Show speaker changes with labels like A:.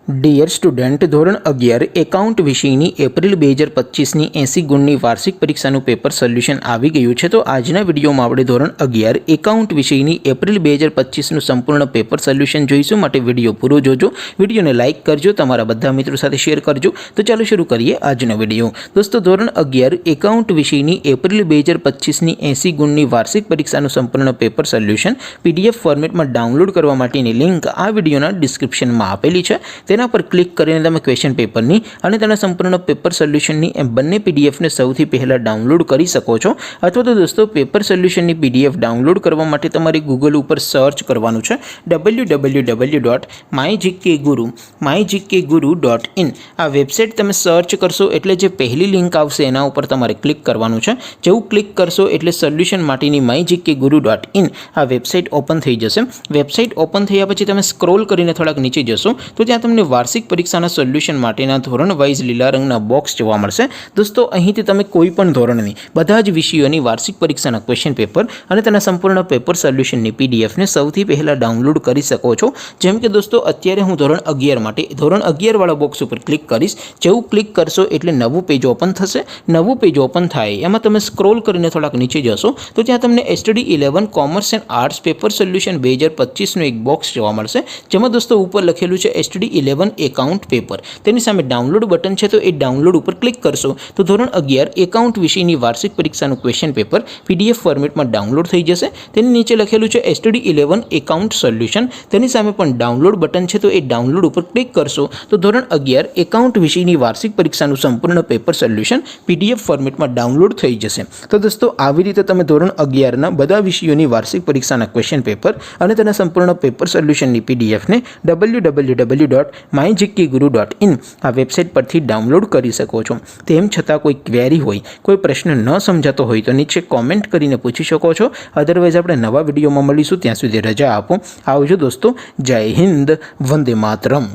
A: Dear student, ધોરણ 11 account વિષયની April 2025ની 80 ગુણની વાર્ષિક પરીક્ષાનું પેપર સોલ્યુશન આવી ગયું છે। તો આજના વિડીયોમાં આપણે ધોરણ 11 એકાઉન્ટ વિષયની એપ્રિલ 2025નું સંપૂર્ણ પેપર સોલ્યુશન જોઈશું। માટે વિડીયો પૂરો જોજો, વિડીયોને લાઇક કરજો, તમારા બધા મિત્રો સાથે શેર કરજો। તો ચાલો શરૂ કરીએ આજનો વિડીયો। દોસ્તો, ધોરણ 11 એકાઉન્ટ વિષયની એપ્રિલ 2025ની 80 ગુણની વાર્ષિક પરીક્ષાનું સંપૂર્ણ પેપર સોલ્યુશન PDF ફોર્મેટમાં ડાઉનલોડ કરવા માટેની લિંક આ વિડીયોના ડિસ્ક્રિપ્શનમાં આપેલી છે। તેના પર ક્લિક કરીને તમે ક્વેશ્ચન પેપરની અને તેના સંપૂર્ણ પેપર સોલ્યુશનની એમ બંને પીડીએફને સૌથી પહેલાં ડાઉનલોડ કરી શકો છો। અથવા તો દોસ્તો, પેપર સોલ્યુશનની PDF ડાઉનલોડ કરવા માટે તમારે ગૂગલ ઉપર સર્ચ કરવાનું છે www.mygkguru.in। આ વેબસાઇટ તમે સર્ચ કરશો એટલે જે પહેલી લિંક આવશે એના ઉપર તમારે ક્લિક કરવાનું છે। જેવું ક્લિક કરશો એટલે સોલ્યુશન માટેની mygkguru.in આ વેબસાઇટ ઓપન થઈ જશે। વેબસાઇટ ઓપન થયા પછી તમે સ્ક્રોલ કરીને થોડાક નીચે જશો તો ત્યાં તમને વાર્ષિક પરીક્ષાના સોલ્યુશન માટેના ધોરણ વાઇઝ લીલા રંગના બોક્સ જોવા મળશે। દોસ્તો, અહીંથી તમે કોઈ પણ ધોરણની બધા જ વિષયોની વાર્ષિક પરીક્ષાના ક્વેશ્ચન પેપર અને તેના સંપૂર્ણ પેપર સોલ્યુશનની પીડીએફને સૌથી પહેલાં ડાઉનલોડ કરી શકો છો। જેમ કે દોસ્તો, અત્યારે હું ધોરણ 11 માટે ધોરણ 11 વાળા બોક્સ ઉપર ક્લિક કરીશ। જેવું ક્લિક કરશો એટલે નવું પેજ ઓપન થશે। નવું પેજ ઓપન થાય એમાં તમે સ્ક્રોલ કરીને થોડાક નીચે જશો તો ત્યાં તમને STD 11 commerce and arts paper solution 2025નું એક બોક્સ જોવા મળશે। જેમાં દોસ્તો ઉપર લખેલું છે STD 11 એકાઉન્ટ પેપર। તેની સામે ડાઉનલોડ બટન છે, તો એ ડાઉનલોડ ઉપર ક્લિક કરશો તો ધોરણ 11 એકાઉન્ટ વિષયની વાર્ષિક પરીક્ષાનું ક્વેશ્ચન પેપર PDF ફોર્મેટમાં ડાઉનલોડ થઈ જશે। તેની નીચે લખેલું છે STD 11 એકાઉન્ટ સોલ્યુશન। તેની સામે પણ ડાઉનલોડ બટન છે, તો એ ડાઉનલોડ ઉપર ક્લિક કરશો તો ધોરણ 11 એકાઉન્ટ વિષયની વાર્ષિક પરીક્ષાનું સંપૂર્ણ પેપર સોલ્યુશન PDF ફોર્મેટમાં ડાઉનલોડ થઈ જશે। તો દોસ્તો, આવી રીતે તમે ધોરણ 11ના બધા વિષયોની વાર્ષિક પરીક્ષાના ક્વેશ્ચન પેપર અને તેના સંપૂર્ણ પેપર સોલ્યુશનની PDFને www.mygkguru.in આ વેબસાઇટ પરથી ડાઉનલોડ કરી શકો છો। તેમ છતાં કોઈ ક્વેરી હોય, કોઈ પ્રશ્ન ન સમજાતો હોય તો નીચે કોમેન્ટ કરીને પૂછી શકો છો। અદરવાઇઝ આપણે નવા વિડીયોમાં મળીશું, ત્યાં સુધી રજા આપો। આવજો દોસ્તો, જય હિન્દ, વંદે માતરમ।